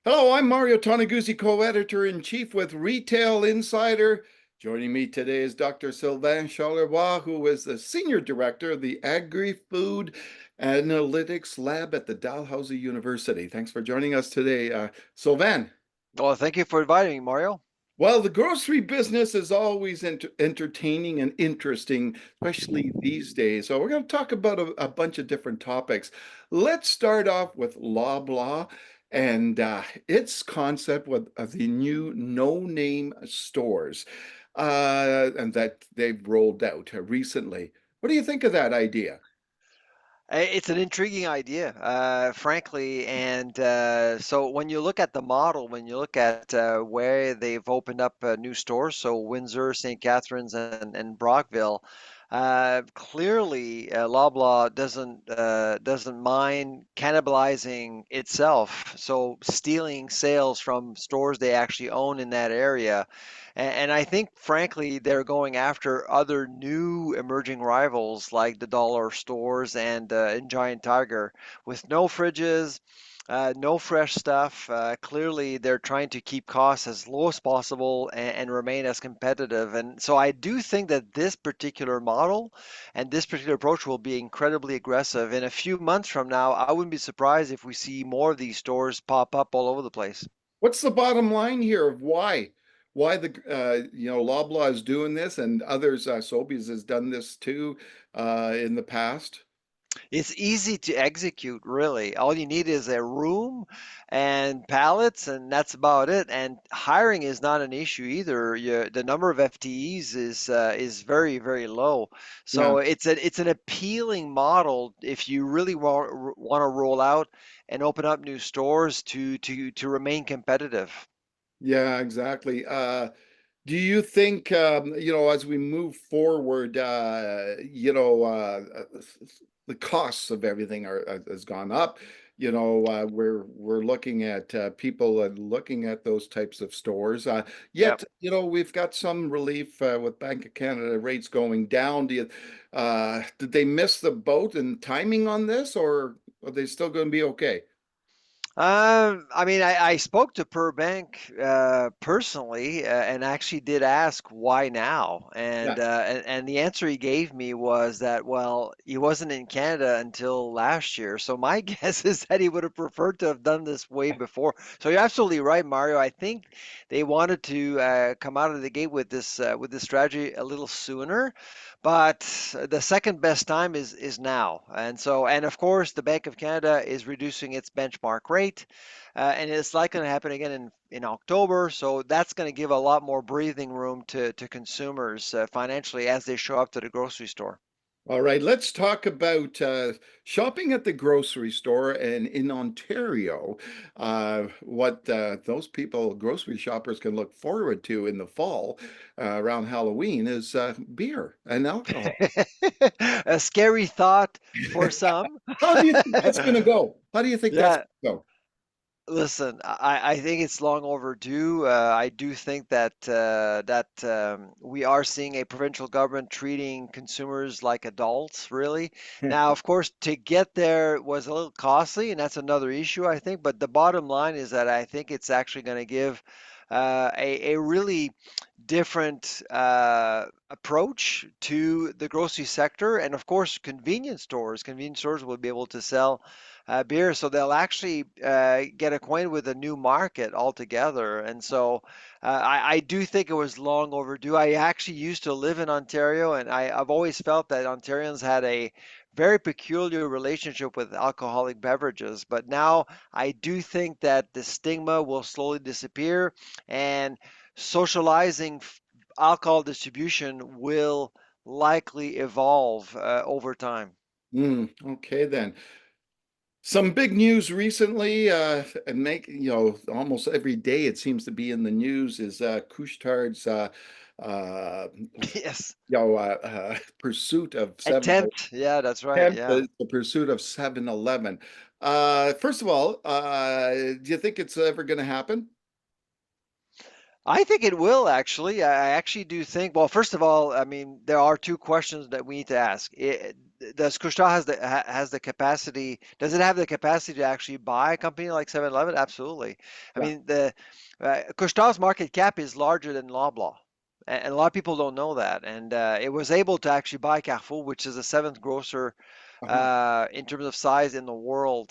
Hello, I'm Mario Toneguzzi, co-editor-in-chief with Retail Insider. Joining me today is Dr. Sylvain Charlebois, who is the senior director of the Agri-Food Analytics Lab at the Dalhousie University. Thanks for joining us today, Sylvain. Well, thank you for inviting me, Mario. Well, the grocery business is always entertaining and interesting, especially these days. So we're going to talk about a bunch of different topics. Let's start off with Loblaw and its concept of the new no-name stores and that they've rolled out recently. What do you think of that idea? It's an intriguing idea, frankly. And so when you look at the model, when you look at where they've opened up new stores, so Windsor, St. Catharines, and Brockville, clearly Loblaw doesn't mind cannibalizing itself, so stealing sales from stores they actually own in that area. And I think, frankly, they're going after other new emerging rivals like the dollar stores and Giant Tiger with no fridges, no fresh stuff. Clearly, they're trying to keep costs as low as possible and remain as competitive. And so I do think that this particular model and this particular approach will be incredibly aggressive. In a few months from now, I wouldn't be surprised if we see more of these stores pop up all over the place. What's the bottom line here of why the Loblaw is doing this and others, Sobeys has done this too in the past? It's easy to execute, really. All you need is a room and pallets, and that's about it. And hiring is not an issue either. The number of FTEs is very, very low. Yeah, So it's an appealing model if you really want to roll out and open up new stores to remain competitive. yeah, exactly. Do you think, as we move forward, the costs of everything has gone up. We're looking at people and looking at those types of stores. Yep. Yet, we've got some relief with Bank of Canada rates going down. Did they miss the boat in timing on this, or are they still going to be okay? I mean, I spoke to Per Bank personally, and actually did ask why now, Yeah. and the answer he gave me was that, well, he wasn't in Canada until last year, so my guess is that he would have preferred to have done this way before. So you're absolutely right, Mario. I think they wanted to come out of the gate with this strategy a little sooner, but the second best time is now. And of course, the Bank of Canada is reducing its benchmark rate, and it's likely to happen again in October. So that's going to give a lot more breathing room to consumers financially as they show up to the grocery store. All right, let's talk about shopping at the grocery store and in Ontario. What those people, grocery shoppers, can look forward to in the fall around Halloween is beer and alcohol. A scary thought for some. How do you think that's going to go? How do you think that's Yeah, going to go? listen, I think it's long overdue. I do think that we are seeing a provincial government treating consumers like adults, really. Now, of course, to get there was a little costly, and that's another issue, I think. But the bottom line is that I think it's actually going to give a really different approach to the grocery sector, and of course, convenience stores. Convenience stores will be able to sell beer, so they'll actually get acquainted with a new market altogether. And so I do think it was long overdue. I actually used to live in Ontario, and I've always felt that Ontarians had a very peculiar relationship with alcoholic beverages. But now I do think that the stigma will slowly disappear, and socializing alcohol distribution will likely evolve over time. Okay, then. Some big news recently, and almost every day it seems to be in the news is Couche-Tard's uh, Yes. pursuit of Attempt. Yeah, that's right. Yeah. the pursuit of 7-Eleven. First of all, do you think it's ever going to happen? I think it will actually. I actually do think. Well, first of all, I mean, there are two questions that we need to ask. Does Couche-Tard has the capacity? Does it have the capacity to actually buy a company like 7-Eleven? Absolutely. I Yeah. mean, the Couche-Tard's market cap is larger than Loblaw, and a lot of people don't know that. And it was able to actually buy Carrefour, which is the seventh grocer Uh-huh. in terms of size in the world.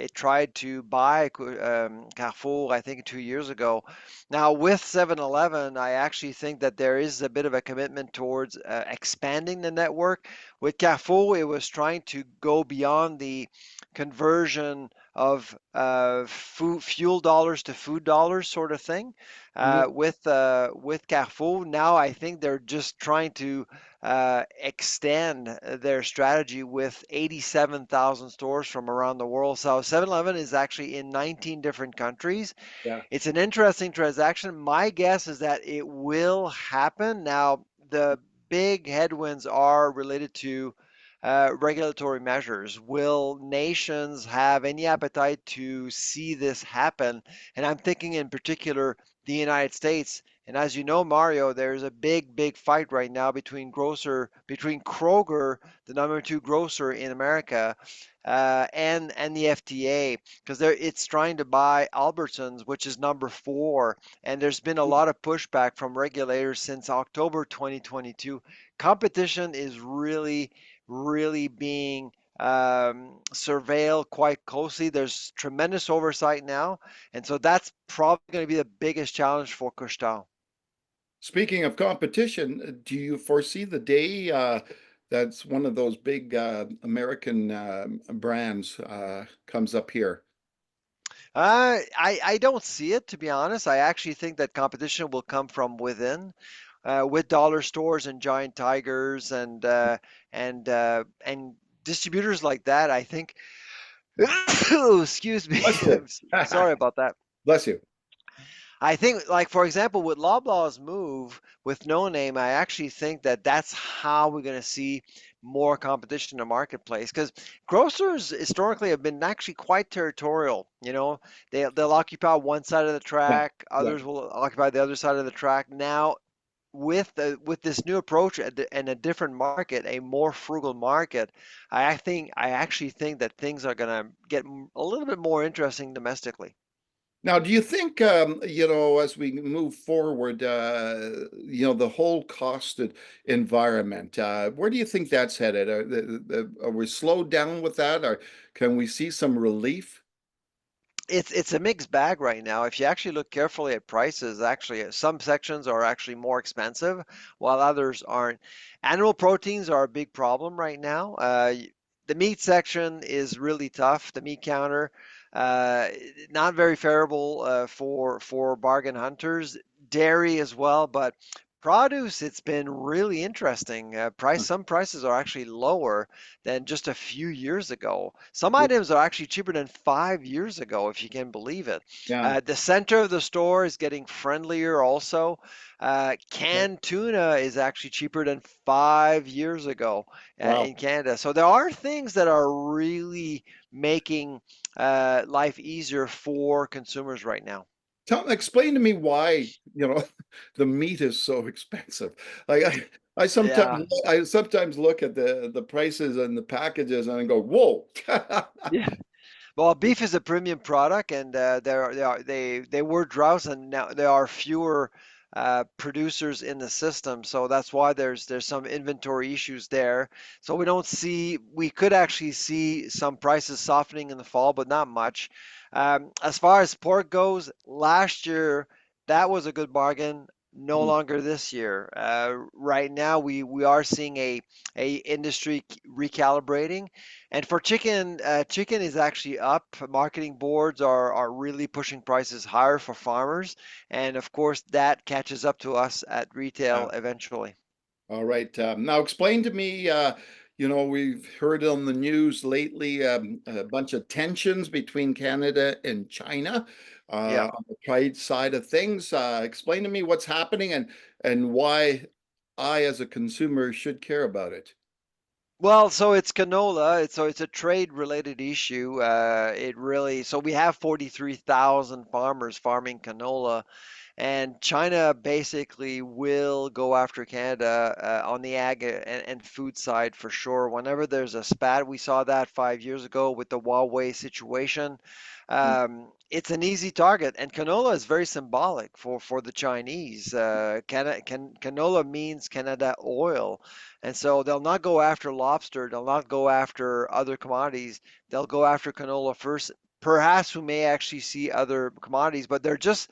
It tried to buy Carrefour, I think, 2 years ago. Now, with 7-Eleven, I actually think that there is a bit of a commitment towards expanding the network. With Carrefour, it was trying to go beyond the conversion of fuel dollars to food dollars sort of thing. Mhm. With Carrefour, now I think they're just trying to extend their strategy with 87,000 stores from around the world. So 7-Eleven is actually in 19 different countries. Yeah. It's an interesting transaction. My guess is that it will happen. Now, the big headwinds are related to regulatory measures. Will nations have any appetite to see this happen? And I'm thinking in particular the United States. And as you know, Mario, there's a big fight right now between Kroger, the number two grocer in America, and the FDA, because it's trying to buy Albertsons, which is number four, and there's been a lot of pushback from regulators since October 2022. Competition is really being surveilled quite closely. There's tremendous oversight now, and so that's probably going to be the biggest challenge for Couche-Tard. Speaking of competition, do you foresee the day that's one of those big American brands comes up here? I don't see it, to be honest. I actually think that competition will come from within, with dollar stores and giant tigers and distributors like that. I think. Excuse me. Bless you. Sorry about that. Bless you. I think, like for example, with Loblaw's move with No Name, I actually think that that's how we're going to see more competition in the marketplace. Because grocers historically have been actually quite territorial. You know, they'll occupy one side of the Yeah. track, Yeah. others will occupy the other side of the track. Now, with this new approach and a different market, a more frugal market, I actually think that things are going to get a little bit more interesting domestically. Now, do you think, as we move forward, the whole costed environment, where do you think that's headed? Are we slowed down with that, or can we see some relief? It's a mixed bag right now. If you actually look carefully at prices, actually some sections are actually more expensive, while others aren't. Animal proteins are a big problem right now. The meat section is really tough. The meat counter, uh, not very favorable for bargain hunters. Dairy as well, but produce, it's been really interesting. Some prices are actually lower than just a few years ago. Some items are actually cheaper than 5 years ago, if you can believe it. Yeah. The center of the store is getting friendlier also. Canned tuna is actually cheaper than 5 years ago Wow. in Canada. So there are things that are really making life easier for consumers right now. Explain to me why, the meat is so expensive. Like I Yeah. sometimes look at the prices and the packages and I go, whoa. Yeah. Well, beef is a premium product, and they were droughts, and now there are fewer producers in the system, so that's why there's some inventory issues there. So we could actually see some prices softening in the fall, but not much. As far as pork goes, last year that was a good bargain. No Mm, longer this year. Right now, we are seeing a industry recalibrating. And for chicken, chicken is actually up. Marketing boards are really pushing prices higher for farmers. And of course, that catches up to us at yeah. retail eventually. All right. Now explain to me, we've heard on the news lately a bunch of tensions between Canada and China Yeah. on the trade side of things. Explain to me what's happening and why I, as a consumer, should care about it. Well, so it's canola. It's a trade related issue. So we have 43,000 farmers farming canola. And China basically will go after Canada on the ag and food side for sure. Whenever there's a spat, we saw that 5 years ago with the Huawei situation. Mm. It's an easy target, and canola is very symbolic for the Chinese. Canola means Canada oil, and so they'll not go after lobster, they'll not go after other commodities, they'll go after canola first. Perhaps we may actually see other commodities, but they're just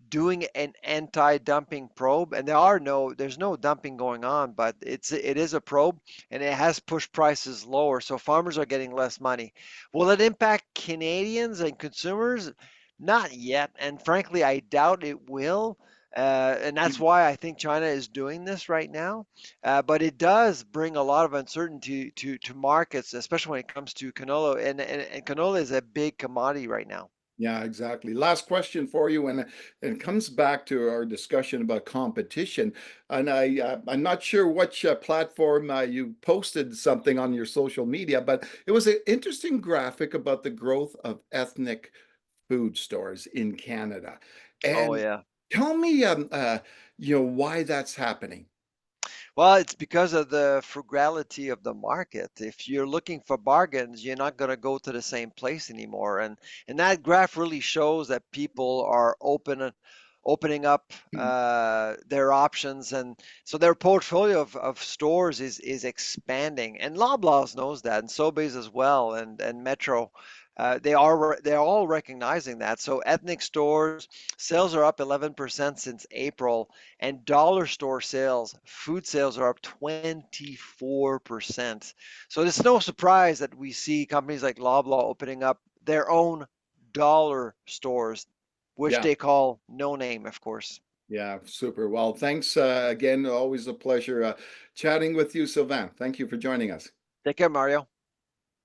doing an anti-dumping probe, and there's no dumping going on, but it is a probe, and it has pushed prices lower, so farmers are getting less money. Will it impact Canadians and consumers? Not yet, and frankly I doubt it will. And that's why I think China is doing this right now. But it does bring a lot of uncertainty to markets, especially when it comes to canola. And canola is a big commodity right now. Yeah, exactly. Last question for you, and it comes back to our discussion about competition. And I'm not sure which platform you posted something on your social media, but it was an interesting graphic about the growth of ethnic food stores in Canada. Oh And yeah. tell me, why that's happening. Well, it's because of the frugality of the market. If you're looking for bargains, you're not going to go to the same place anymore. And that graph really shows that people are opening up their options, and so their portfolio of stores is expanding. And Loblaws knows that, and Sobeys as well, and Metro. They're all recognizing that. So ethnic stores sales are up 11% since April, and dollar store sales, food sales are up 24%. So it's no surprise that we see companies like Loblaw opening up their own dollar stores, which Yeah, they call no name, of course. yeah, super. Well, thanks again. Always a pleasure chatting with you, Sylvain. Thank you for joining us. Take care, Mario.